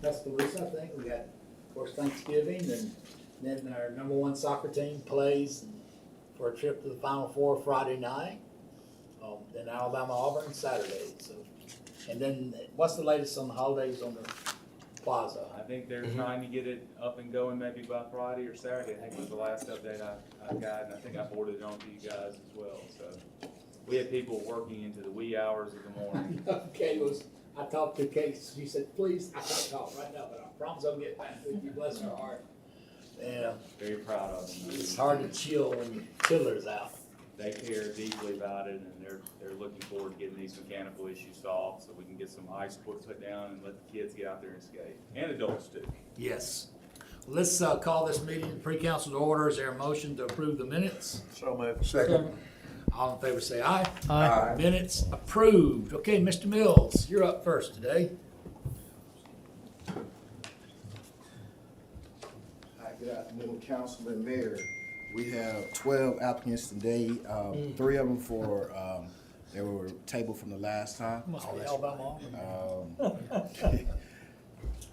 Tuscaloosa, I think. We got, of course, Thanksgiving, and then our number one soccer team plays for a trip to the Final Four Friday night. Then Alabama Auburn Saturday. So, and then what's the latest on the holidays on the plaza? I think they're trying to get it up and going maybe by Friday or Saturday. I think was the last update I got, and I think I forwarded it on to you guys as well. So we had people working into the wee hours of the morning. Kay was, I talked to Kay, she said, please, I can't talk right now, but I promise I'll get back with you, bless her heart. Yeah, Very proud of them. it's hard to chill when the chiller's out. They care deeply about it, and they're looking forward to getting these mechanical issues solved so we can get some ice put down and let the kids get out there and skate, and adults too. Yes. Let's call this meeting pre-council to order. Is there a motion to approve the minutes? So moved. Second. All in favor say aye. Aye. Minutes approved. Okay, Mr. Mills, you're up first today. Hi, good afternoon, Councilman Mayor. We have 12 applicants today, 3 of them for, they were tabled from the last time. Oh, Alabama Auburn.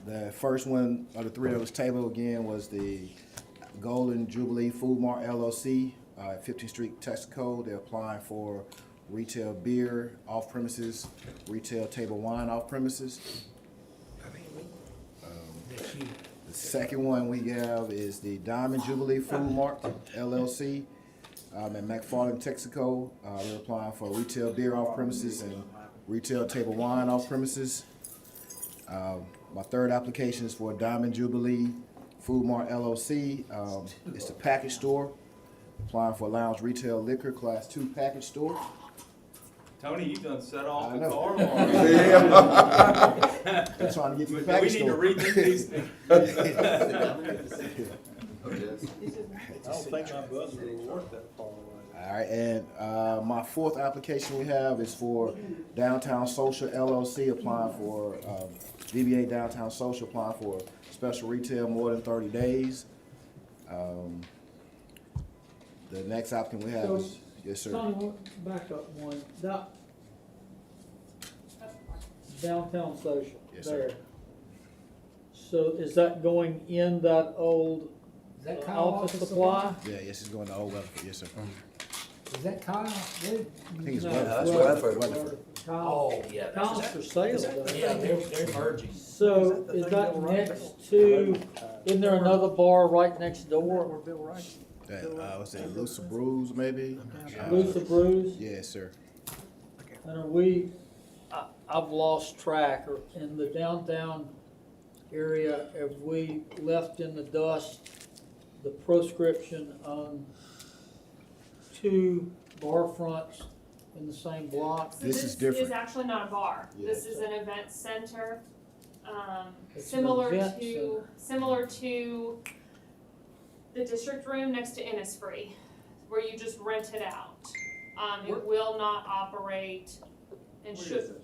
The first one of the 3 that was tabled again was the Golden Jubilee Food Mart LLC, 15th Street, Texaco. They're applying for retail beer off premises, retail table wine off premises. The second one we have is the Diamond Jubilee Food Mart LLC at McFarland, Texaco. They're applying for retail beer off premises and retail table wine off premises. My third application is for Diamond Jubilee Food Mart LLC. It's a package store, applying for lounge retail liquor, class 2 package store. Tony, you done set off I the know. car alarm. They're trying to get to the We package need to store. rethink these things. I don't think my buzzer will work that far away. All right, and my fourth application we have is for Downtown Social LLC, applying for DBA Downtown Social, applying for special retail more than 30 days. The next applicant we have is, yes, sir. Tony, back up one. Downtown Social, Yes, sir. there. So is that going in that old Is that Kyle office supply? Yeah, yes, it's going to Old Weatherford, yes, sir. Is that Kyle? I think it's No, Weatherford. Weatherford. Weatherford. Kyle, Oh, yeah. Kyle's for sale, though. Yeah, they're merging. So is that next to, isn't there another bar right next door? What's that, Lucy Brews, maybe? Luther Brews? Yes, sir. And I've lost track, or in the downtown area, have we left in the dust the proscription on 2 bar fronts in the same block? So This is different. is actually not a bar. Yeah. This is an event center, It's an similar event to the district room next to Innisfree, where you just rent it out. It will not operate and should.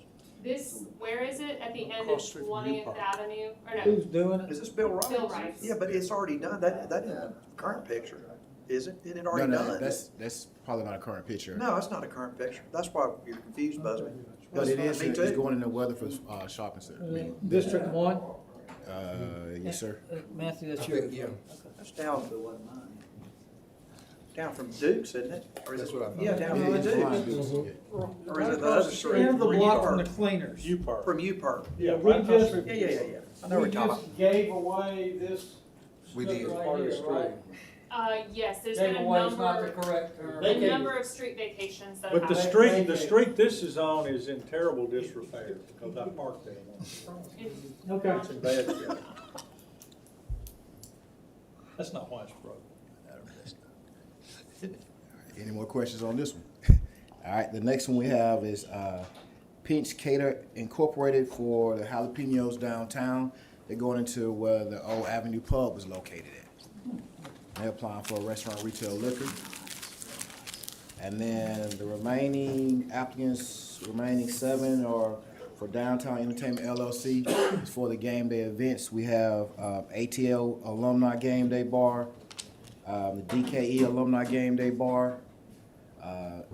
Where is it? At the end of Across the street from 20th Newpark. Avenue, or no, Who's doing it? Is this Bill Rice? Bill Rice. Yeah, but it's already done. That isn't the current picture, is it? Isn't it No, already no, done? that's probably not a current picture. No, it's not a current picture. That's why you're confused, Busby. But it is, Me it's too. going in the Weatherford shopping center. I mean, District 1? yes, sir. Matthew, that's yours. That's down from Duke's, isn't it? Or is That's it? what I thought. Yeah, down Yeah, from it's Duke's. fine. Or is it the other street? End of the from block from the U-Park? cleaners. U-Park. From U-Park. Yeah, We right across just- the street. Yeah. I know what We you're talking about. just gave away this We strip did. right Part of the here, street. right? yes, there's been Gave a away is not the number, correct term. a number of street vacations that have But the happened. street this is on is in terrible disrepair, because I parked there once. Okay. It's in bad shape. That's not why it's broke. Any more questions on this one? All right, the next one we have is Pinch Cater Incorporated for the jalapenos downtown. They're going into where the old Avenue Pub was located at. They're applying for a restaurant retail liquor. And then the remaining applicants, remaining 7 are for Downtown Entertainment LLC. It's for the game day events. We have ATL Alumni Game Day Bar, the DKE Alumni Game Day Bar,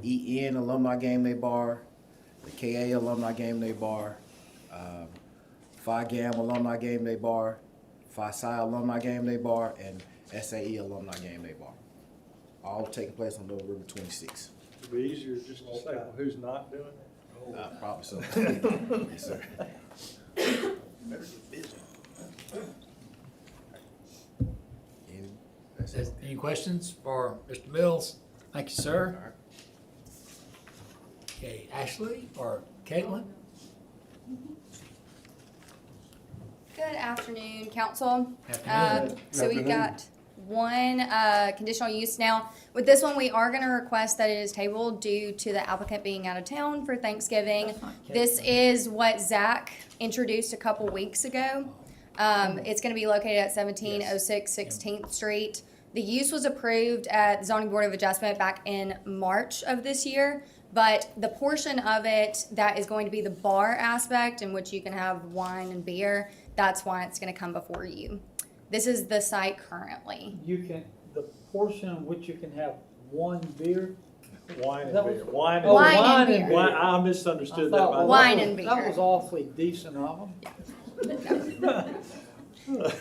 EN Alumni Game Day Bar, the KA Alumni Game Day Bar, Phi Gam Alumni Game Day Bar, Phi Psi Alumni Game Day Bar, and SAE Alumni Game Day Bar. All taking place on November 26th. It'd be easier just to say, well, who's not doing it? Probably so. Yes, sir. Better get busy. That's it. Any questions for Mr. Mills? Thank you, sir. All right. Okay, Ashley or Caitlin? Good afternoon, council. Afternoon. So we've got one conditional use now. With this one, we are going to request that it is tabled due to the applicant being out of town for Thanksgiving. This is what Zach introduced a couple weeks ago. It's going to be located at 1706 16th Street. The use was approved at the Zoning Board of Adjustment back in March of this year, but the portion of it that is going to be the bar aspect in which you can have wine and beer, that's why it's going to come before you. This is the site currently. The portion in which you can have one beer. Wine and That beer. was- Wine Oh, and wine beer. and beer. Wine- I misunderstood that. thought Wine and That beer. was awfully decent of them.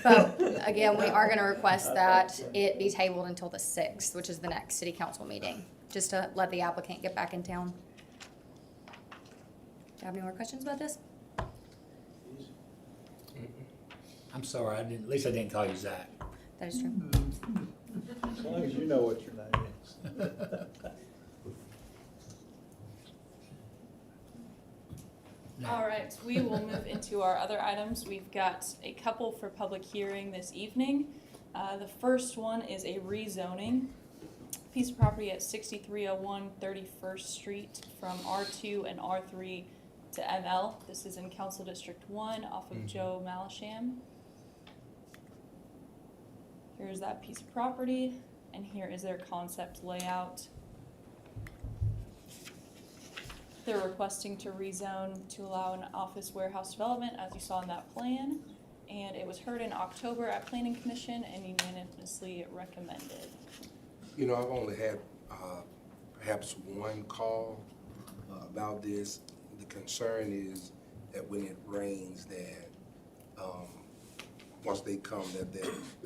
But again, we are going to request that it be tabled until the 6th, which is the next city council meeting, just to let the applicant get back in town. Do you have any more questions about this? I'm sorry, at least I didn't call you Zach. That is true. As long as you know what your name is. All right, we will move into our other items. We've got a couple for public hearing this evening. The first one is a rezoning. Piece of property at 6301 31st Street from R2 and R3 to ML. This is in Council District 1 off of Joe Malisham. Here's that piece of property, and here is their concept layout. They're requesting to rezone to allow an office warehouse development, as you saw in that plan. And it was heard in October at Planning Commission and unanimously recommended. You know, I've only had perhaps one call about this. The concern is that when it rains, that once they come, that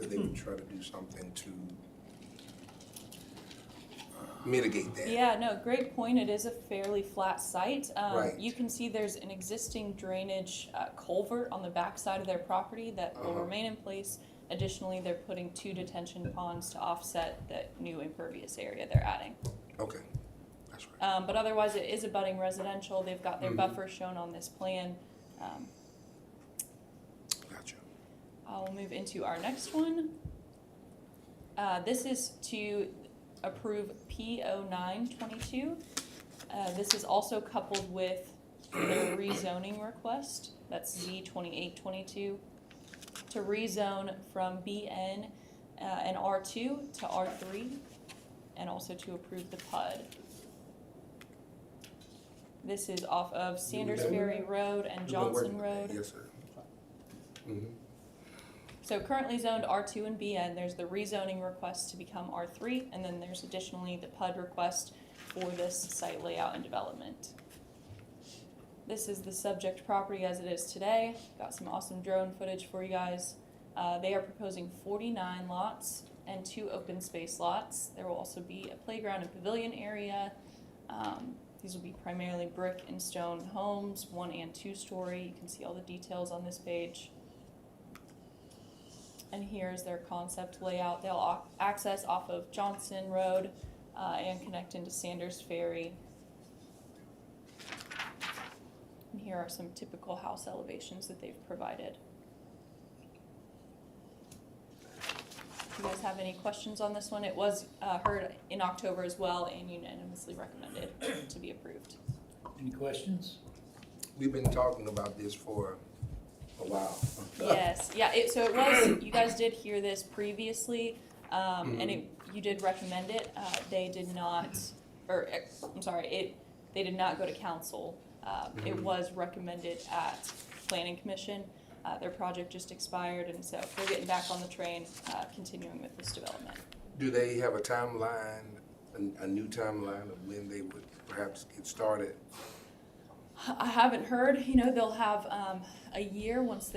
they would try to do something to mitigate that. Yeah, no, great point. It is a fairly flat site. Right. You can see there's an existing drainage culvert on the back side of their property that will remain in place. Additionally, they're putting 2 detention ponds to offset the new impervious area they're adding. Okay, that's right. But otherwise, it is abutting residential. They've got their buffer shown on this plan. Gotcha. I'll move into our next one. This is to approve P0922. This is also coupled with their rezoning request. That's Z2822 to rezone from BN and R2 to R3, and also to approve the PUD. This is off of Sanders Ferry Road and We've been Johnson working with that. Road. Yes, sir. Mm-hmm. So currently zoned R2 and BN, there's the rezoning request to become R3, and then there's additionally the PUD request for this site layout and development. This is the subject property as it is today. Got some awesome drone footage for you guys. They are proposing 49 lots and 2 open space lots. There will also be a playground and pavilion area. These will be primarily brick and stone homes, 1 and 2 story. You can see all the details on this page. And here's their concept layout. They'll access off of Johnson Road and connect into Sanders Ferry. And here are some typical house elevations that they've provided. Do you guys have any questions on this one? It was heard in October as well and unanimously recommended to be approved. Any questions? We've been talking about this for a while. Yes, yeah, so it was, you guys did hear this previously, and you did recommend it. They did not, they did not go to council. It was recommended at Planning Commission. Their project just expired, and so they're getting back on the train, continuing with this development. Do they have a timeline, a new timeline of when they would perhaps get started? I haven't heard, they'll have, a year once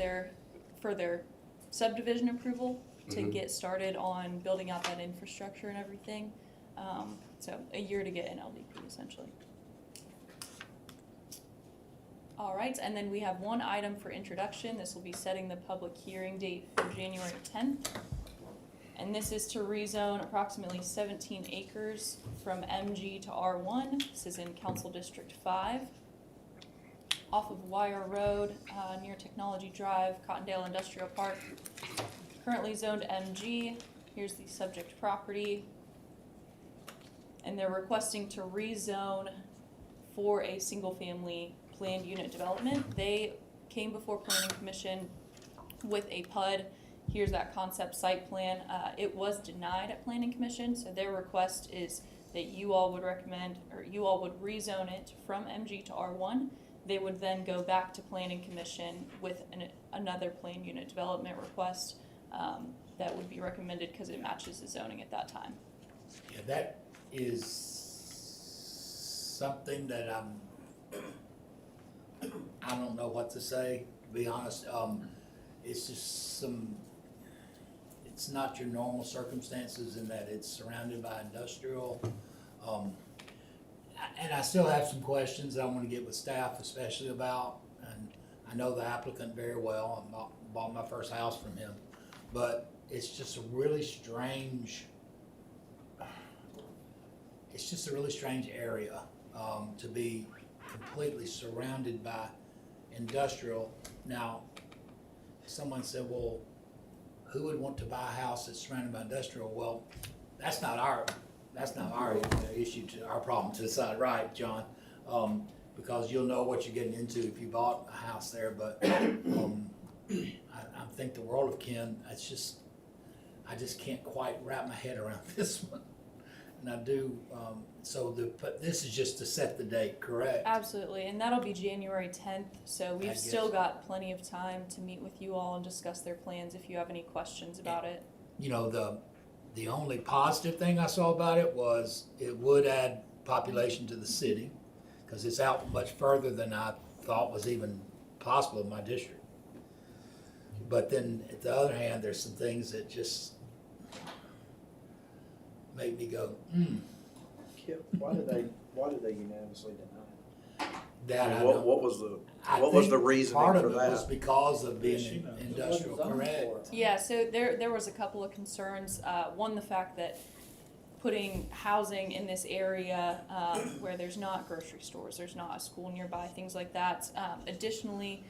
for their subdivision approval to Mhm. get started on building out that infrastructure and everything. So a year to get an LDP essentially. All right, and then we have one item for introduction. This will be setting the public hearing date for January 10th. And this is to rezone approximately 17 acres from MG to R1. This is in Council District 5. Off of Wire Road, near Technology Drive, Cottondale Industrial Park. Currently zoned MG. Here's the subject property. And they're requesting to rezone for a single-family planned unit development. They came before Planning Commission with a PUD. Here's that concept site plan. It was denied at Planning Commission, so their request is that you all would recommend, or you all would rezone it from MG to R1. They would then go back to Planning Commission with another planned unit development request that would be recommended because it matches the zoning at that time. Yeah, that is something that I don't know what to say, to be honest. It's just it's not your normal circumstances in that it's surrounded by industrial. And I still have some questions that I want to get with staff especially about, and I know the applicant very well. I bought my first house from him, but it's just a really strange, area to be completely surrounded by industrial. Now, someone said, well, who would want to buy a house that's surrounded by industrial? Well, that's not our issue, to our problem to decide, right, John? Because you'll know what you're getting into if you bought a house there, but I think the world of Ken, I just can't quite wrap my head around this one. And I do, but this is just to set the date, correct? Absolutely, and that'll be January 10th, so we've still got plenty of time to meet with you all and discuss their plans if you have any questions about it. You know, the only positive thing I saw about it was it would add population to the city, because it's out much further than I thought was even possible in my district. But then, at the other hand, there's some things that just make me go, Kip, why did they unanimously deny it? that I What don't. was the I what was think the reasoning part of for it that? was because of being It wasn't industrial, zoned correct? for it. Yeah, so there was a couple of concerns. One, the fact that putting housing in this area where there's not grocery stores, there's not a school nearby, things like that. Additionally,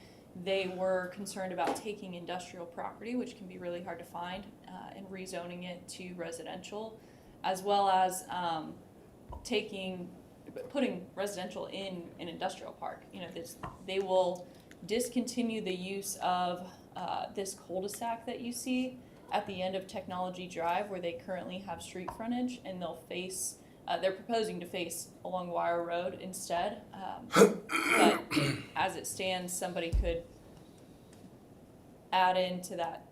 they were concerned about taking industrial property, which can be really hard to find, and rezoning it to residential, as well as putting residential in an industrial park. They will discontinue the use of this cul-de-sac that you see at the end of Technology Drive, where they currently have street frontage, and they're proposing to face along Wire Road instead. But as it stands, somebody could add into that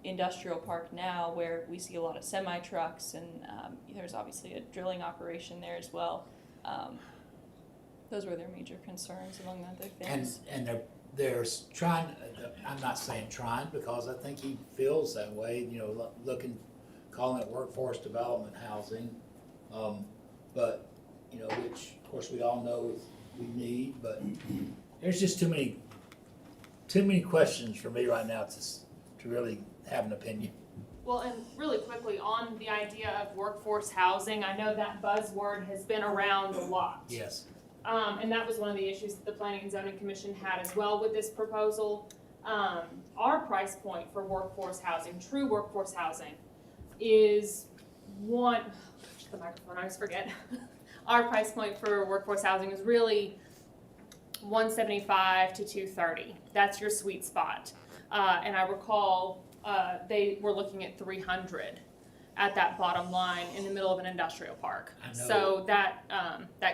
industrial park now, where we see a lot of semi trucks, and there's obviously a drilling operation there as well. Those were their major concerns, among other things. And they're trying, I'm not saying trying, because I think he feels that way, calling it workforce development housing. But, which of course we all know we need, but there's just too many questions for me right now to really have an opinion. Well, and really quickly on the idea of workforce housing, I know that buzzword has been around a lot. Yes. And that was one of the issues that the Planning and Zoning Commission had as well with this proposal. Our price point for workforce housing, true workforce housing, is the microphone, I always forget. Our price point for workforce housing is really $175 to $230. That's your sweet spot. And I recall they were looking at $300 at that bottom line in the middle of an industrial park. I know. So that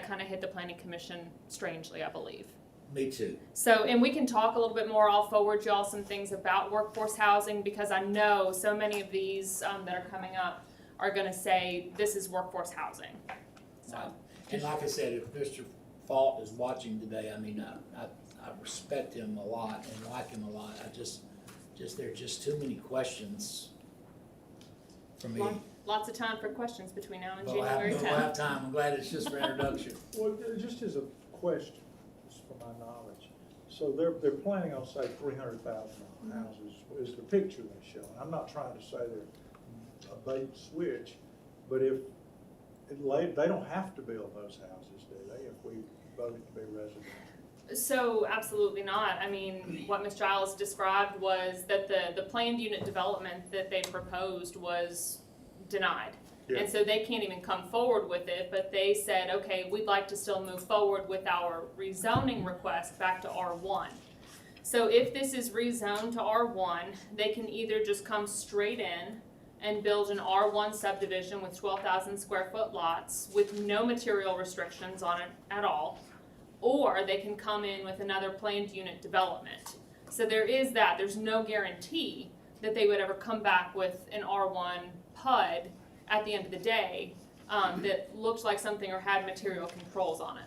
kind of hit the Planning Commission strangely, I believe. Me too. So, and we can talk a little bit more. I'll forward y'all some things about workforce housing, because I know so many of these that are coming up are going to say this is workforce housing. So, And like I said, if Mr. fault is watching today. I mean, I respect him a lot and like him a lot. There's just too many questions for me. Lots of time for questions between now and But we'll January we'll have 10th. time. I'm glad it's just for introduction. Well, just as a question, just for my knowledge, so they're planning on, say, 300,000 houses is the picture they show. I'm not trying to say they're a bait and switch, but if they don't have to build those houses, do they, if we voted to be residential? So absolutely not. I mean, what Ms. Giles described was that the planned unit development that they proposed was denied. Yeah. And so they can't even come forward with it, but they said, okay, we'd like to still move forward with our rezoning request back to R1. So if this is rezoned to R1, they can either just come straight in and build an R1 subdivision with 12,000 square foot lots with no material restrictions on it at all, or they can come in with another planned unit development. So there is that. There's no guarantee that they would ever come back with an R1 PUD at the end of the day that looked like something or had material controls on it.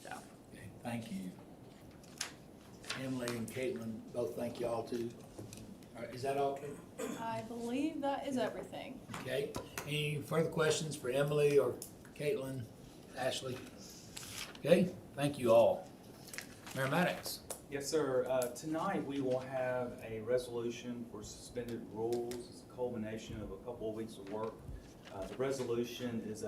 So. Okay, thank you. Emily and Caitlin, both thank y'all too. All right, is that all, Caitlin? I believe that is everything. Okay, any further questions for Emily or Caitlin, Ashley? Okay, thank you all. Mayor Maddox. Yes, sir. Tonight, we will have a resolution for suspended rules. It's a culmination of a couple of weeks of work. The resolution is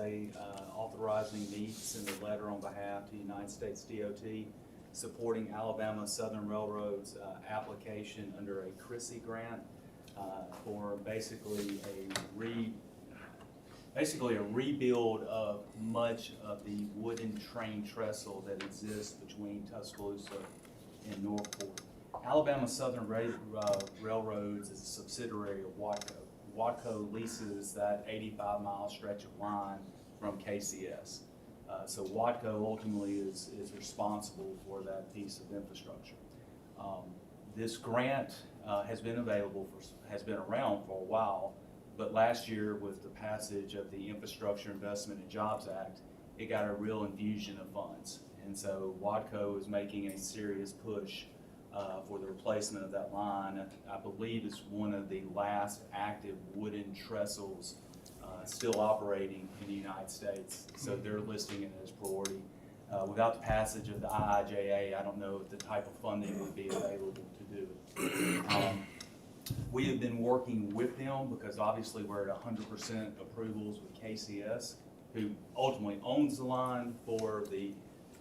authorizing me to send a letter on behalf to United States DOT supporting Alabama Southern Railroad's application under a CRISI grant for basically a rebuild of much of the wooden train trestle that exists between Tuscaloosa and Northport. Alabama Southern Railroads is a subsidiary of Watco. Watco leases that 85-mile stretch of line from KCS. So Watco ultimately is responsible for that piece of infrastructure. This grant has been around for a while, but last year with the passage of the Infrastructure Investment and Jobs Act, it got a real infusion of funds. And so Watco is making a serious push for the replacement of that line. I believe it's one of the last active wooden trestles still operating in the United States. So they're listing it as priority. Without the passage of the IIJA, I don't know if the type of funding would be available to do it. We have been working with them because obviously we're at 100% approvals with KCS, who ultimately owns the line for the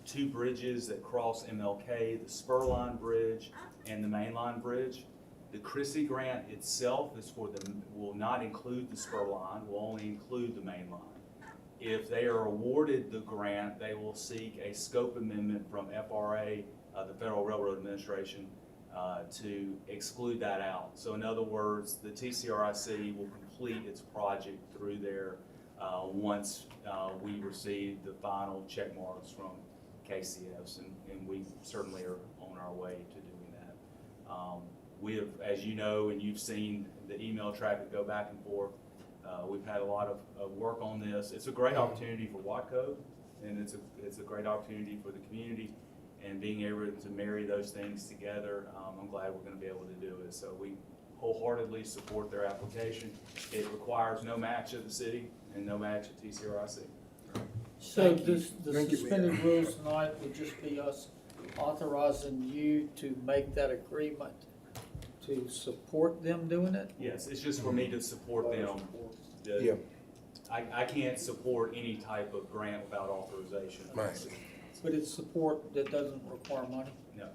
two bridges that cross MLK, the Spur Line Bridge and the Main Line Bridge. The CRISI grant itself will not include the Spur Line, will only include the Main Line. If they are awarded the grant, they will seek a scope amendment from FRA, the Federal Railroad Administration, to exclude that out. So in other words, the TCRIC will complete its project through there once we receive the final check marks from KCS, and we certainly are on our way to doing that. We have, as you know, and you've seen the email traffic go back and forth, we've had a lot of work on this. It's a great opportunity for Watco, and it's a great opportunity for the community, and being able to marry those things together, I'm glad we're going to be able to do it. So we wholeheartedly support their application. It requires no match of the city and no match of TCRIC. So Thank you. the Thank you, suspended rules tonight would just be us authorizing you to make that agreement to support them doing it? Yes, it's just for me to support them. Yeah. I can't support any type of grant without authorization. Right. But it's support that doesn't require money? No.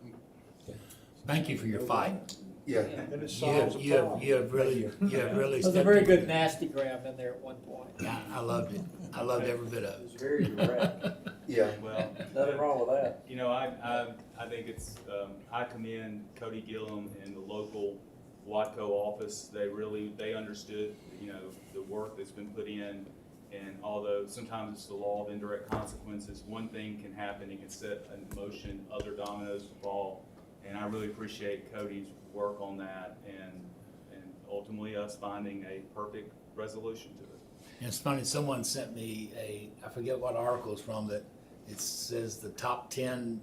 Thank you for your fight. Yeah. And it solves the problem. You have really There's a stepped very in. good nasty gram in there at one point. Yeah, I loved it. I loved every bit of it. It's very direct. Yeah. Well, Nothing wrong with that. you know, I think it's, I commend Cody Gillum and the local Watco office. They understood, you know, the work that's been put in. And although sometimes it's the law of indirect consequences, one thing can happen, it can set in motion other dominoes to fall. And I really appreciate Cody's work on that and ultimately us finding a perfect resolution to it. And it's funny, someone sent me I forget what article it's from, that it says the top 10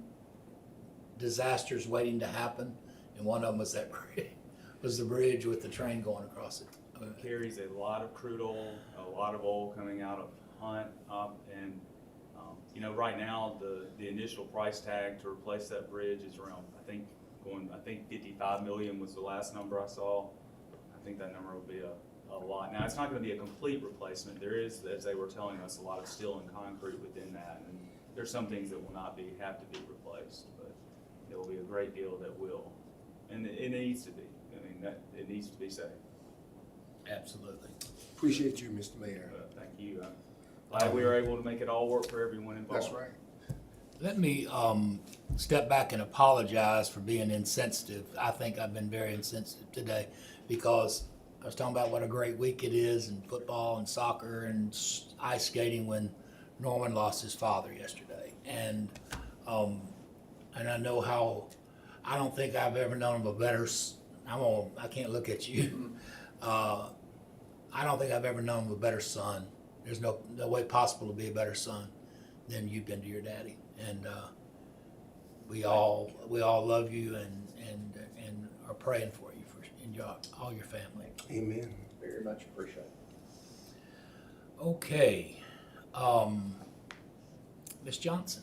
disasters waiting to happen, and one of them was was the bridge with the train going across it. It carries a lot of crude oil, a lot of oil coming out of Hunt up, and right now the initial price tag to replace that bridge is around, I think 55 million was the last number I saw. I think that number will be a lot. Now, it's not going to be a complete replacement. There is, as they were telling us, a lot of steel and concrete within that, and there's some things that will not have to be replaced, but there will be a great deal that will, and it needs to be. I mean, it needs to be safe. Absolutely. Appreciate you, Mr. Mayor. Thank you. I'm glad we were able to make it all work for everyone involved. That's right. Let me step back and apologize for being insensitive. I think I've been very insensitive today because I was talking about what a great week it is in football and soccer and ice skating when Norman lost his father yesterday. And I know how, I don't think I've ever known of a better, I can't look at you. I don't think I've ever known of a better son. There's no way possible to be a better son than you've been to your daddy. And we all love you and are praying for you and all your family. Amen. Very much appreciate it. Okay, Ms. Johnson.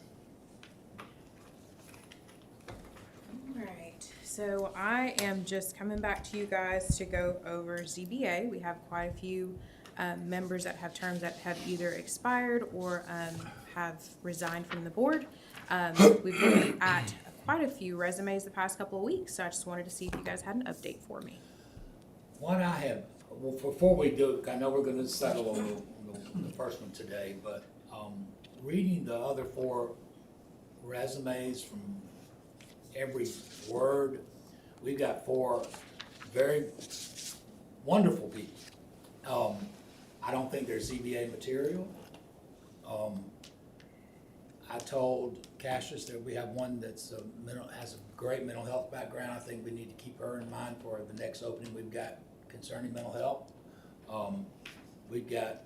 Alright, so I am just coming back to you guys to go over ZBA. We have quite a few members that have terms that have either expired or have resigned from the board. We've been at quite a few resumes the past couple of weeks, so I just wanted to see if you guys had an update for me. What I have, well, before we do, I know we're gonna settle on the first one today, but reading the other 4 resumes from every word, we've got 4 very wonderful people. I don't think they're ZBA material. I told Cassius that we have one that's has a great mental health background. I think we need to keep her in mind for the next opening we've got concerning mental health. We've got,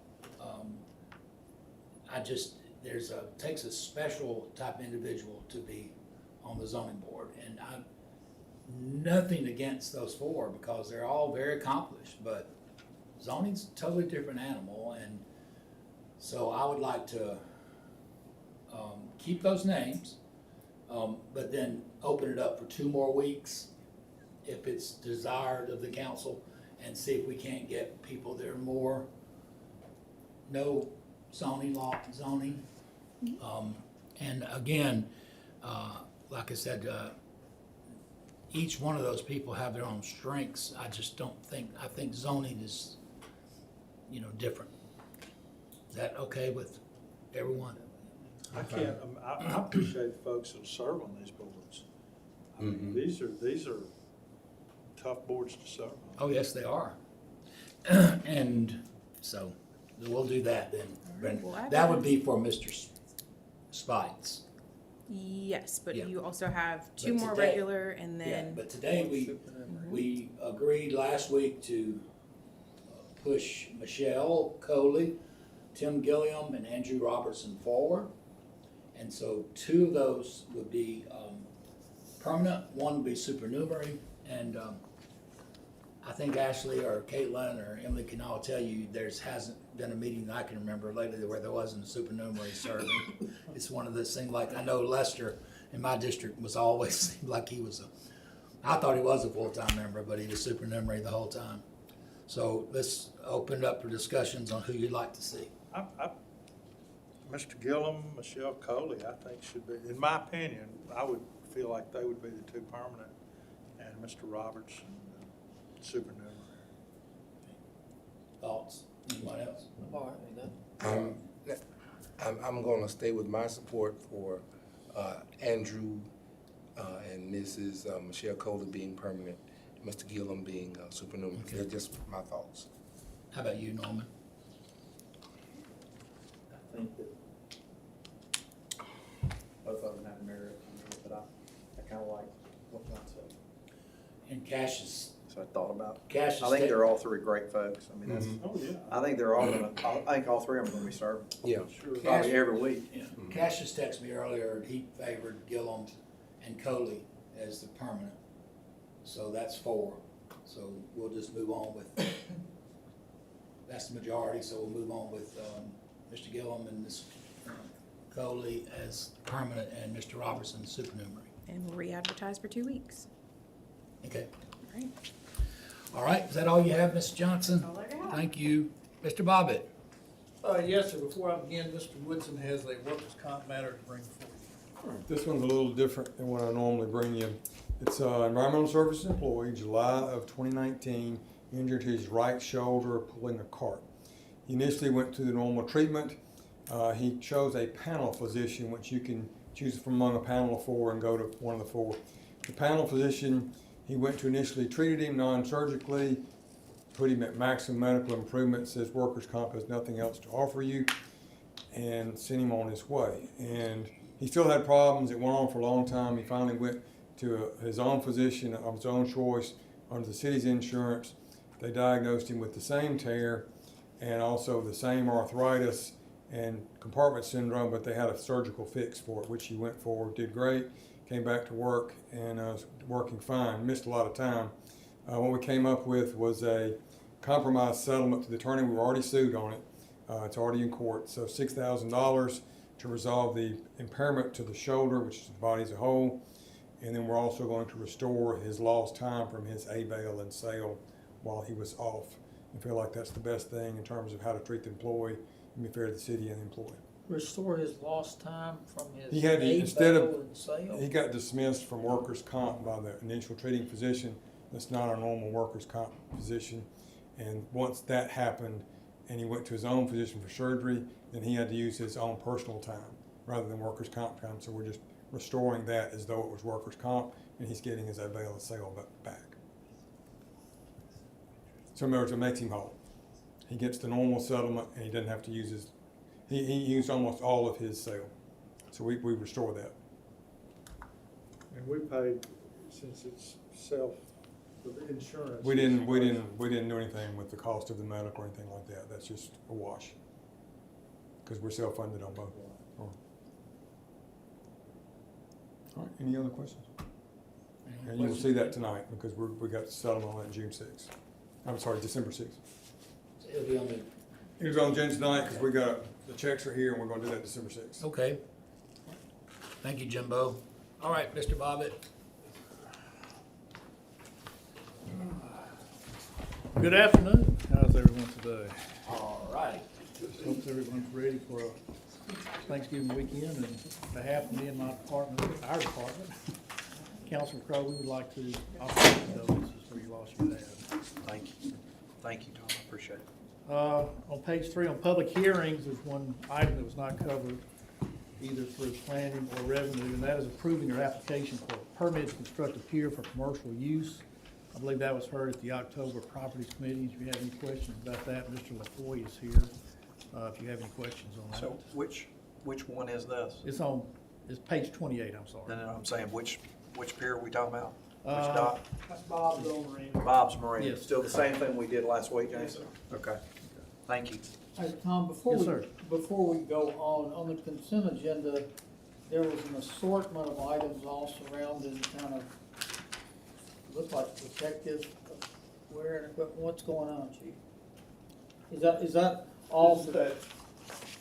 takes a special type of individual to be on the zoning board. And I'm nothing against those 4 because they're all very accomplished, but zoning's a totally different animal. And so I would like to keep those names, but then open it up for 2 more weeks if it's desired of the council, and see if we can't get people that are more no zoning. And again, like I said, each one of those people have their own strengths. I think zoning is, different. Is that okay with everyone? I can't, I appreciate folks that serve on these boards. I mean, these are tough boards to serve on. Oh, yes, they are. And so we'll do that then, Brenda. Well, That would be for Mr. Spikes. Yes, but Yeah. you also have 2 But more today- regular and Yeah, then but today we agreed last week to push Michelle Coley, Tim Gilliam, and Andrew Robertson forward. And so 2 of those would be permanent, one would be supernumerary, and I think Ashley or Caitlin or Emily can all tell you hasn't been a meeting that I can remember lately where there wasn't a supernumerary serving. It's one of those things, like I know Lester in my district was always seemed like he was I thought he was a full-time member, but he was supernumerary the whole time. So let's open it up for discussions on who you'd like to see. Mr. Gillum, Michelle Coley, I think should be, in my opinion, I would feel like they would be the 2 permanent, and Mr. Roberts supernumerary. Thoughts? Anyone else? I'm gonna stay with my support for Andrew and Mrs. Michelle Coley being permanent, Mr. Gillum being supernumerary. Okay. They're just my thoughts. How about you, Norman? I think that both of them have merit, but I kind of like what John said. And Cassius So I thought about, Cash is I think they're taken- all three great folks. I mean, that's, Oh, yeah. I think they're all gonna, I think all three of them are gonna be serving, Yeah. Sure. probably every week. Yeah. Cassius texted me earlier, and he favored Gillum and Coley as the permanent. So that's 4. So we'll just move on with, that's the majority, so we'll move on with, Mr. Gillum and Ms. Coley as permanent and Mr. Robertson supernumerary. And we'll re-advertise for 2 weeks. Okay. All right. All right, is that all you have, Ms. Johnson? All I got. Thank you. Mr. Bobbitt? Yes, sir, before I begin, Mr. Woodson has a workers' comp matter to bring forward. All right, this one's a little different than what I normally bring you. It's an environmental services employee, July of 2019, injured his right shoulder pulling a cart. He initially went to the normal treatment. He chose a panel physician, which you can choose from among a panel of 4 and go to one of the 4. The panel physician, he went to initially treated him non-surgically, put him at maximum medical improvement, says workers' comp has nothing else to offer you, and sent him on his way. And he still had problems. It went on for a long time. He finally went to his own physician of his own choice under the city's insurance. They diagnosed him with the same tear and also the same arthritis and compartment syndrome, but they had a surgical fix for it, which he went for, did great, came back to work and was working fine, missed a lot of time. What we came up with was a compromise settlement to the attorney. We were already sued on it. It's already in court. So $6,000 to resolve the impairment to the shoulder, which is the body as a whole. And then we're also going to restore his lost time from his A-bail and sale while he was off. I feel like that's the best thing in terms of how to treat the employee and be fair to the city and the employee. Restore his lost time from his He had to- instead of- A-bail and sale? He got dismissed from workers' comp by the initial treating physician. That's not a normal workers' comp physician. And once that happened and he went to his own physician for surgery, then he had to use his own personal time rather than workers' comp time. So we're just restoring that as though it was workers' comp, and he's getting his A-bail and sale back. So in other words, it makes him whole. He gets the normal settlement and he doesn't have to use his, he used almost all of his sale. So we restore that. And we paid, since it's self, the insurance. We didn't do anything with the cost of the medical or anything like that. That's just a wash. Because we're self-funded on both. All right, any other questions? And you will see that tonight because we got the settlement on that June 6th. I'm sorry, December 6th. It'll be on the, It was on June tonight because we got, the checks are here and we're gonna do that December 6th. okay. Thank you, Jimbo. All right, Mr. Bobbitt. Good afternoon. How's everyone today? All right. Hope everyone's ready for a Thanksgiving weekend. And on behalf of me and my department, our department, Councilman Crowe, we would like to offer condolences for your loss of your dad. Thank you. Thank you, Tom. I appreciate it. On page 3, on public hearings, there's one item that was not covered either through planning or revenue, and that is approving your application for a permit to construct a pier for commercial use. I believe that was heard at the October Properties Committee. If you have any questions about that, Mr. LaFoy is here, if you have any questions on that. So which one is this? It's page 28, I'm sorry. No, I'm saying, which pier are we talking about? Which Uh, dock? That's Bob's on ring. Bob's Marine. Yes. Still the same thing we did last week, Jason? Okay. Thank you. Hey, Tom, before Yes, we, sir. before we go on the consent agenda, there was an assortment of items all surrounding kind of, look like protective wear and equipment. What's going on, chief? Is that all for That,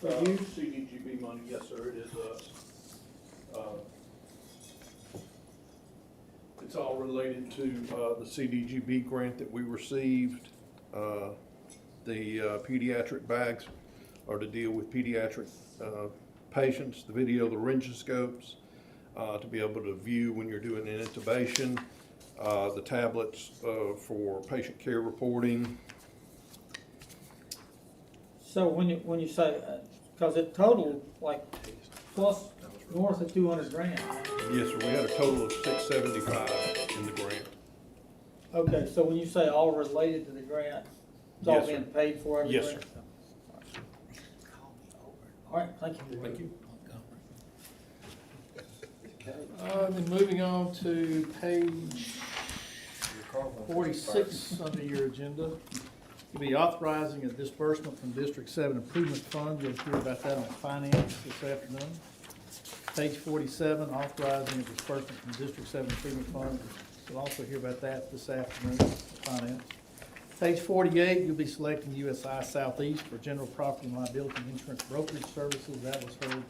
you? CDGB money, yes, sir, it is, it's all related to, the CDGB grant that we received. The pediatric bags are to deal with pediatric, patients, the video, the laryngoscopes, to be able to view when you're doing an intubation, the tablets, for patient care reporting. So when you say, cause it totaled like plus north of 200 grand. Yes, sir, we had a total of 675 in the grant. Okay, so when you say all related to the grant, it's all Yes, sir. being paid for everywhere? Yes, sir. All right, thank you. Thank you. Then moving on to page 46 under your agenda. You'll be authorizing a disbursement from District 7 Improvement Fund. You'll hear about that on finance this afternoon. Page 47, authorizing a disbursement from District 7 Improvement Fund. You'll also hear about that this afternoon, finance. Page 48, you'll be selecting USI Southeast for general property and liability insurance brokerage services. That was heard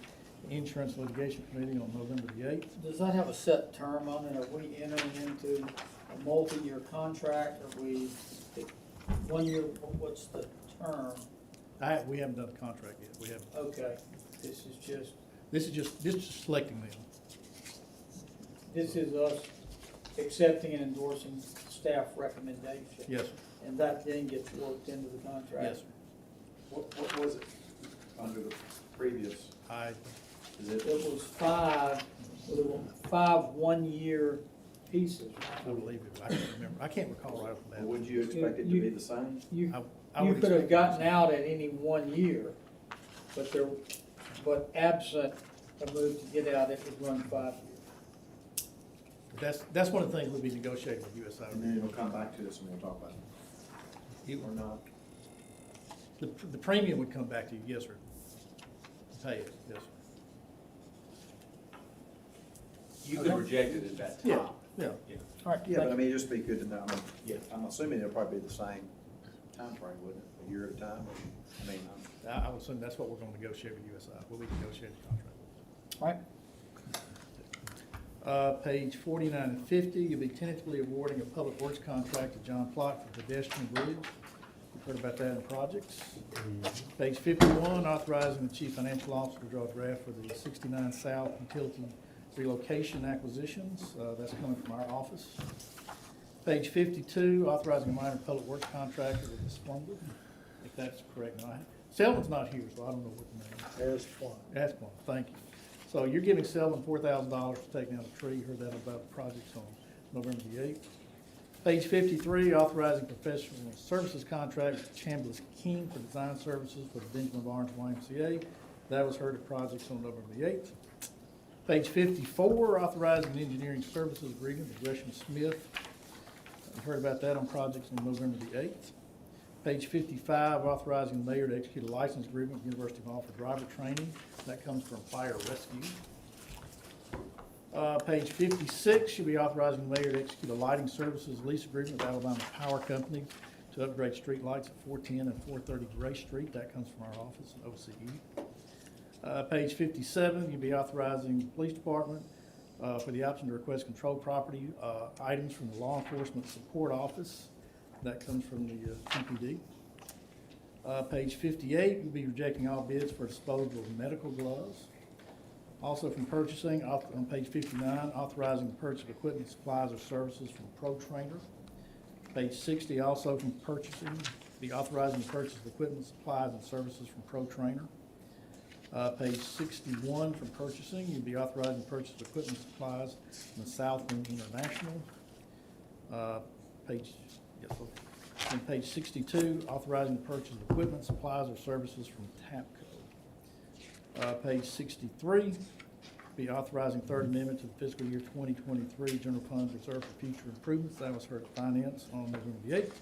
in Insurance Litigation Committee on November the 8th. Does that have a set term on it? Are we entering into a multi-year contract? Are we, 1 year, what's the term? We haven't done a contract yet. We haven't. Okay, this is Just selecting them. this is us accepting and endorsing staff recommendation. Yes, sir. And that then gets worked into the contract. Yes, sir. What was it under the previous? It was five 1-year pieces. I believe it. I can't remember. I can't recall right off the bat. Would you expect it to be the same? You I would could have expect- gotten out at any 1 year, but absent a move to get out, it would run 5 years. That's one of the things we'll be negotiating with USI. And then it'll come back to us and we'll talk about it, or not? The premium would come back to you, yes, sir. Pay it, yes, sir. You could reject it at that Yeah, time. yeah. All right, Yeah, but I thank mean, it'd just be good to know. I mean, yeah, I'm assuming it'll probably be the same timeframe, wouldn't it? A year at a time? I mean, I would assume that's what we're gonna negotiate with USI. We'll be negotiating the contract. you. All right, Page 49 and 50, you'll be tentatively awarding a public works contract to John Plott for pedestrian bridge. You've heard about that in projects. Page 51, authorizing the chief financial officer to draw a draft for the 69 South utility relocation acquisitions. That's coming from our office. Page 52, authorizing a minor public works contractor with the Splendor, if that's correct. Now, Selvin's not here, so I don't know what the name is. That's one, thank you. So you're giving Selvin $4,000 for taking out a tree. You heard that about the projects on November the 8th. Page 53, authorizing professional services contract with Chambliss King for design services for the Benjamin Barnes YMCA. That was heard at projects on November the 8th. Page 54, authorizing an engineering services agreement with Gresham Smith. You've heard about that on projects on November the 8th. Page 55, authorizing the mayor to execute a license agreement with University of Alpha driver training. That comes from fire rescue. Page 56, you'll be authorizing the mayor to execute a lighting services lease agreement with Alabama Power Company to upgrade street lights at 410 and 430 Gray Street. That comes from our office in OCE. Page 57, you'll be authorizing the police department for the option to request control property items from the law enforcement support office. That comes from the TPD. Page 58, you'll be rejecting all bids for disposal of medical gloves. Also from purchasing, on page 59, authorizing the purchase of equipment, supplies, or services from Pro Trainer. Page 60, also from purchasing, be authorizing the purchase of equipment, supplies, and services from Pro Trainer. Page 61, from purchasing, you'll be authorizing the purchase of equipment, supplies from the Southland International. And page 62, authorizing the purchase of equipment, supplies, or services from TAPCO. Page 63, be authorizing third amendment to the fiscal year 2023 general funds reserved for future improvements. That was heard at finance on November the 8th.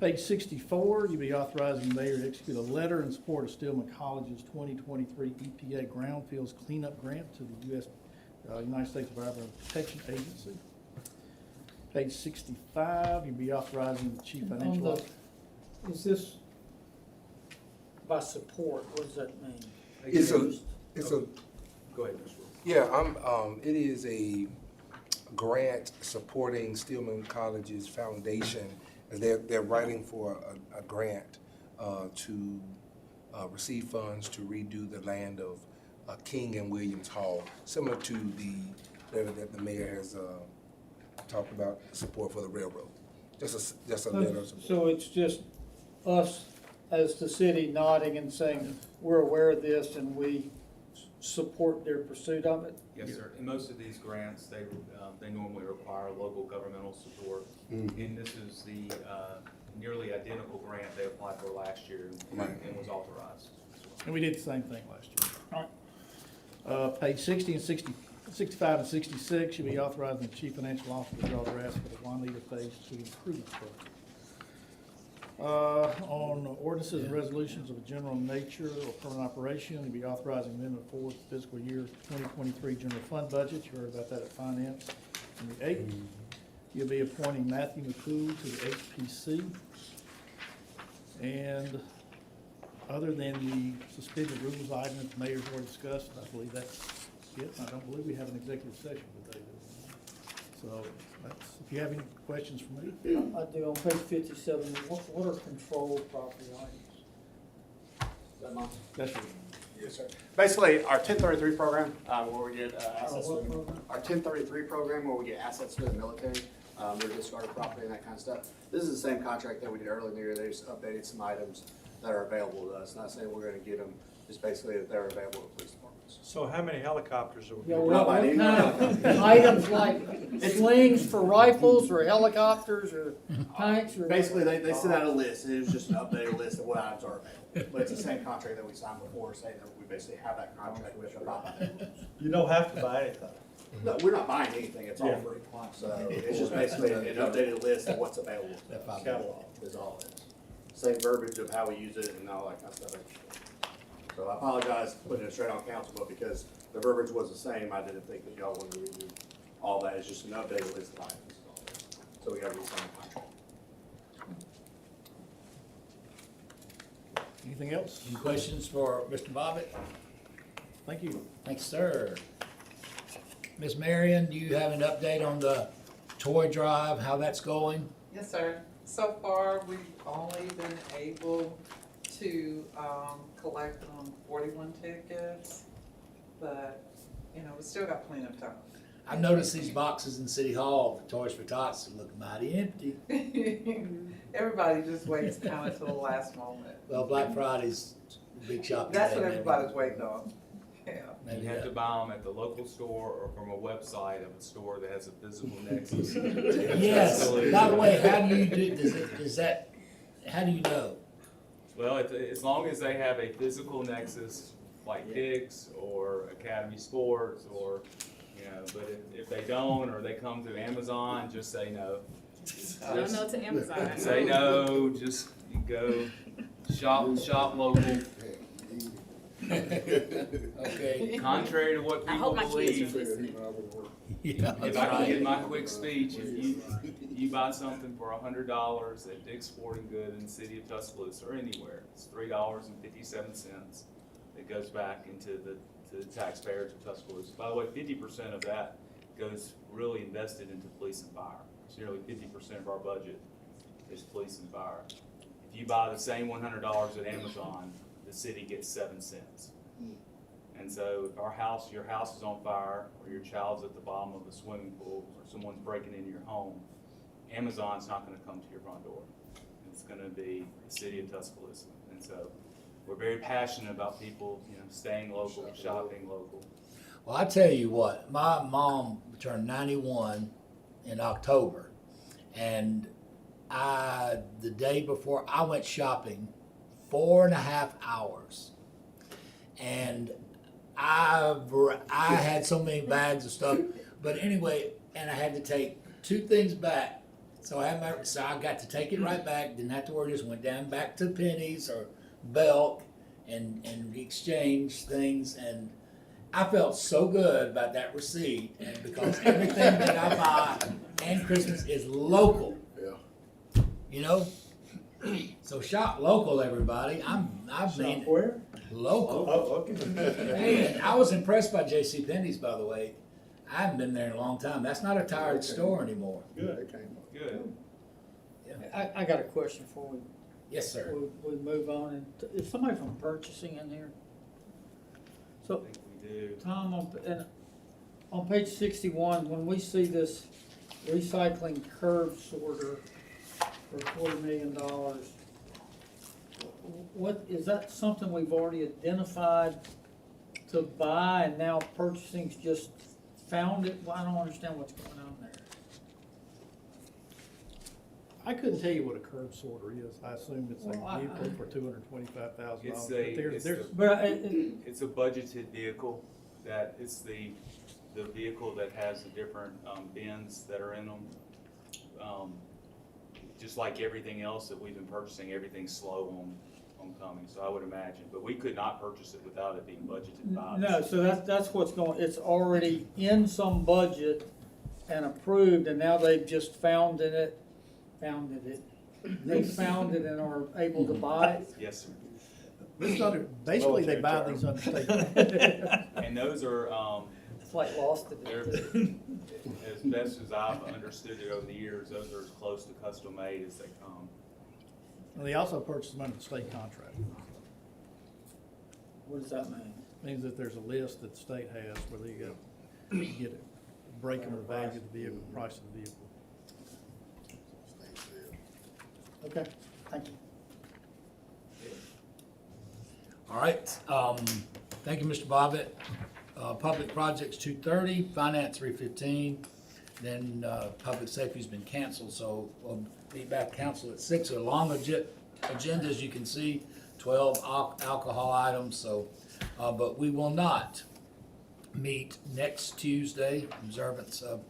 Page 64, you'll be authorizing the mayor to execute a letter in support of Stillman College's 2023 EPA Groundfields Cleanup Grant to the U.S. United States Environmental Protection Agency. Page 65, you'll be authorizing the chief financial officer. Is this by support? What does that mean? Go ahead, Mr. Yeah, it is a grant supporting Stillman College's foundation, as they're writing for a grant to receive funds to redo the land of King and Williams Hall, similar to the letter that the mayor has talked about, support for the railroad. Just a letter of support. So it's just us as the city nodding and saying, we're aware of this and we support their pursuit of it? Yes, sir. In most of these grants, they normally require local governmental support. And this is the nearly identical grant they applied for last year and was authorized. And we did the same thing last year. All right. Page 60 and 60, 65 and 66, you'll be authorizing the chief financial officer to draw drafts for the Juanita Phase 2 improvement program. On ordinances and resolutions of a general nature or permanent operation, you'll be authorizing amendment for fiscal year 2023 general fund budget. You heard about that at finance. On the 8th, you'll be appointing Matthew McCool to the HPC. And other than the suspended rules item that the mayor's already discussed, I believe that's it. I don't believe we have an executive session today. So that's, if you have any questions for me. I do, on page 57, what are controlled property items? That's it. Yes, sir. Basically, our 1033 program, where we get assets, what program? our 1033 program where we get assets to the military, their discarded property and that kind of stuff. This is the same contract that we did earlier in the year. They just updated some items that are available to us. Not saying we're going to get them, just basically that they're available to police departments. So how many helicopters are we? Yeah, Not by what any- kind of items like slings for rifles or helicopters or tanks or? Basically, they sent out a list. It was just an updated list of what items are available. But it's the same contract that we signed before, saying that we basically have that contract with them. You don't have to buy anything. No, we're not buying anything. It's all free. So it's just basically an updated list of what's available. Catalog. Is all it is. Same verbiage of how we use it and all that kind of stuff. So I apologize for putting it straight on council, but because the verbiage was the same, I didn't think that y'all wanted to redo all that. It's just an updated list of items. So we gotta re-sign the contract. Anything else? Any questions for Mr. Bobbitt? Thank you. Thanks, sir. Ms. Marion, do you have an update on the toy drive, how that's going? Yes, sir. So far, we've only been able to collect on 41 tickets, but, you know, we still got plenty of time. I've noticed these boxes in City Hall, the Toys for Tots, look mighty empty. Everybody just waits kind of till the last moment. Well, Black Friday's the big shopping day. That's what maybe. everybody's waiting on. Yeah. Maybe You have that- to buy them at the local store or from a website of a store that has a physical nexus. Yes, by the way, how do you do, how do you know? Well, as long as they have a physical nexus, like Dick's or Academy Sports or, you know, but if they don't, or they come through Amazon, just say no. Don't know to Amazon. Say no, just go shop local. Okay. Contrary to what I people hope my kids believe, are listening. Yeah, if I can get my quick speech, if you buy something for $100 at Dick's Sporting Goods in the city of Tuscaloosa or anywhere, it's $3.57. It goes back into the taxpayers of Tuscaloosa. By the way, 50% of that goes really invested into police and fire. It's nearly 50% of our budget is police and fire. If you buy the same $100 at Amazon, the city gets 7 cents. And so if your house is on fire, or your child's at the bottom of a swimming pool, or someone's breaking into your home, Amazon's not gonna come to your front door. It's gonna be the city of Tuscaloosa. And so we're very passionate about people, you know, staying local, shopping local. Well, I tell you what, my mom turned 91 in October, and the day before I went shopping, 4.5 hours, and I had so many bags of stuff, but anyway, and I had to take 2 things back, so I got to take it right back. Didn't have to worry. Just went down back to Penny's or Belk and exchange things, and I felt so good about that receipt, and because everything that I buy and Christmas is local. Yeah. You know, so shop local, everybody. I've been Where? local. Oh, okay. Hey, and I was impressed by J.C. Penney's, by the way. I haven't been there in a long time. That's not a tired store anymore. Good. Good. I got a question before Yes, sir. we move on. And is somebody from purchasing in here? I So, think we do. Tom, on page 61, when we see this recycling curve sorter for $40 million, what, is that something we've already identified to buy and now purchasing's just found it? Well, I don't understand what's going on there. I couldn't tell you what a curb sorter is. I assume it's Well, a vehicle for $225,000. It's But there's But It's a budgeted vehicle that it's the the vehicle that has the different, bins that are in them. Just like everything else that we've been purchasing, everything's slow on coming, so I would imagine, but we could not purchase it without it being budgeted by. No, so that's what's going, it's already in some budget and approved, and now they've just founded it. They found it and are able to buy it. Yes, sir. This is under, basically, they buy these under state. And those are, It's like lost in they're, it. as best as I've understood it over the years, those are as close to custom made as they come. And they also purchase them under the state contract. What does that mean? Means that there's a list that the state has where they get a break in the value of the vehicle, the price of the vehicle. Okay, thank you. All right, thank you, Mr. Bobbitt. Public Projects 230, Finance 315, then Public Safety's been canceled, so we'll be back council at 6. A long agenda, as you can see, 12 alcohol items, so, but we will not meet next Tuesday, observance of,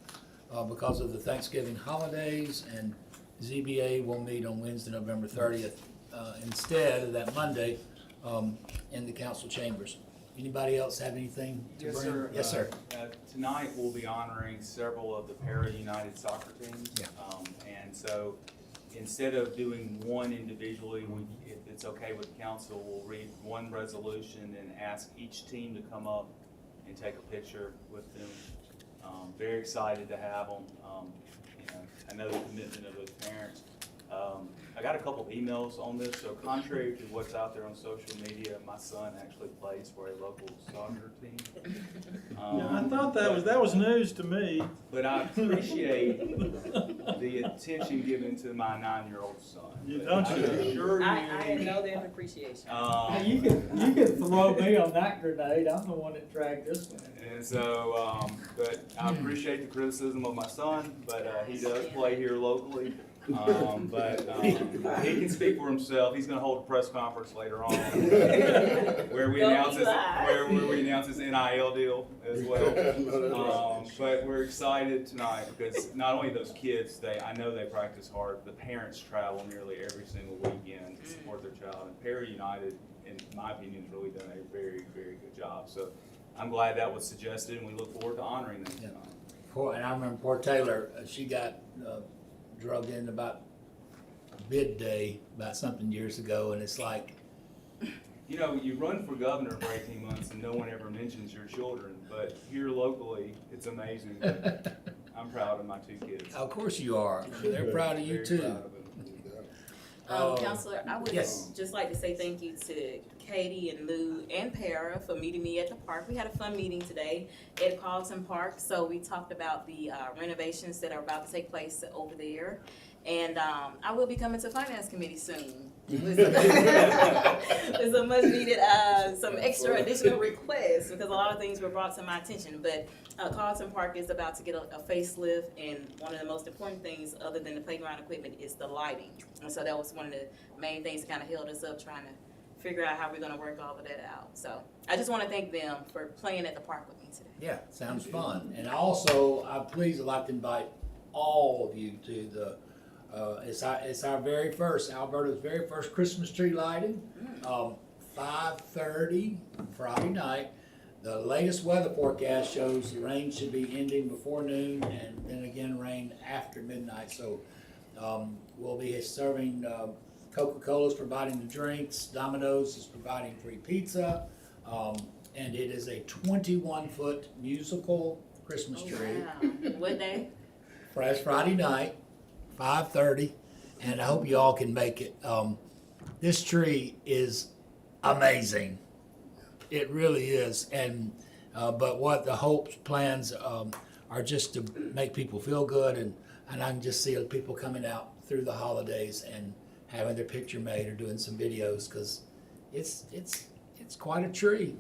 because of the Thanksgiving holidays, and ZBA will meet on Wednesday, November 30th, instead of that Monday, in the council chambers. Anybody else have anything to bring? Yes, sir. Yes, sir. Tonight, we'll be honoring several of the para-United soccer teams. Yeah. And so, instead of doing one individually, if it's okay with the council, we'll read one resolution and ask each team to come up and take a picture with them. Very excited to have them. I know the commitment of those parents. I got a couple of emails on this, so contrary to what's out there on social media, my son actually plays for a local soccer team. I thought that was news to me. But I appreciate the attention given to my 9-year-old son. Don't you? I can assure you. I know there's appreciation. Hey, you can throw me on that grenade. I'm the one that dragged this one. And so, but I appreciate the criticism of my son, but he does play here locally. He can speak for himself. He's gonna hold a press conference later on where we announce his NIL deal as well. But we're excited tonight because not only those kids, I know they practice hard, the parents travel nearly every single weekend to support their child. And Para United, in my opinion, has really done a very, very good job. So I'm glad that was suggested, and we look forward to honoring them tonight. And I remember poor Taylor, she got drugged in about bid day about something years ago, and it's like, you know, you run for governor for 18 months and no one ever mentions your children, but here locally, it's amazing. I'm proud of my 2 kids. of course you are. They're proud of you Very too. proud of them. Counselor, I would Yes. just like to say thank you to Katie and Lou and Para for meeting me at the park. We had a fun meeting today at Carlton Park, so we talked about the renovations that are about to take place over there. And I will be coming to Finance Committee soon. With some much needed, some extra additional requests, because a lot of things were brought to my attention. But Carlton Park is about to get a facelift, and one of the most important things, other than the playground equipment, is the lighting. And so that was one of the main things that kind of held us up, trying to figure out how we're gonna work all of that out. So I just wanna thank them for playing at the park with me today. Yeah, sounds fun. And also, I'd like to invite all of you to the, it's our very first, Alberta's very first Christmas tree lighting. 5:30 Friday night. The latest weather forecast shows the rain should be ending before noon, and then again rain after midnight. So we'll be serving Coca-Cola's providing the drinks, Domino's is providing free pizza, and it is a 21-foot musical Christmas tree. Wow. What day? Fresh Friday night, 5:30, and I hope you all can make it. This tree is amazing. It really is, and but what the hopes, plans are just to make people feel good, and I can just see people coming out through the holidays and having their picture made or doing some videos, because it's quite a tree.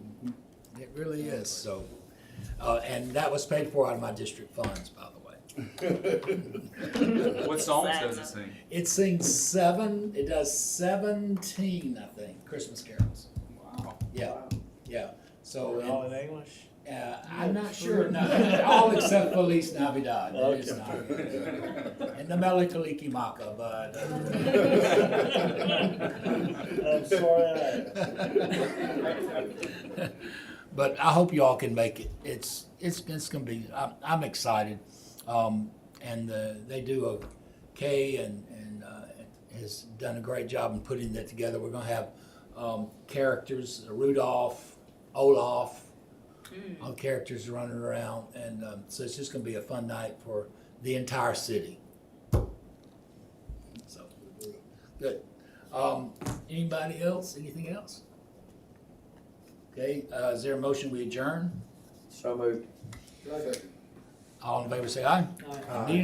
It really is. So, and that was paid for out of my district funds, by the way. What songs does it sing? It sings it does 17, I think, Christmas carols. Wow. Yeah, yeah. So, All in English? I'm not sure, no, all except Feliz Navidad, that is not. And the Mele Kalikimaka, but. I'm sorry But I hope you all can make it. It's gonna be, I'm excited. And they do Kay and has done a great job in putting that together. We're gonna have, characters, Rudolph, Olaf, all characters running around. And, so it's just gonna be a fun night for the entire city. So, good. Anybody else? Anything else? Okay, is there a motion we adjourn? So moved. All in favor say aye. Aye. Meeting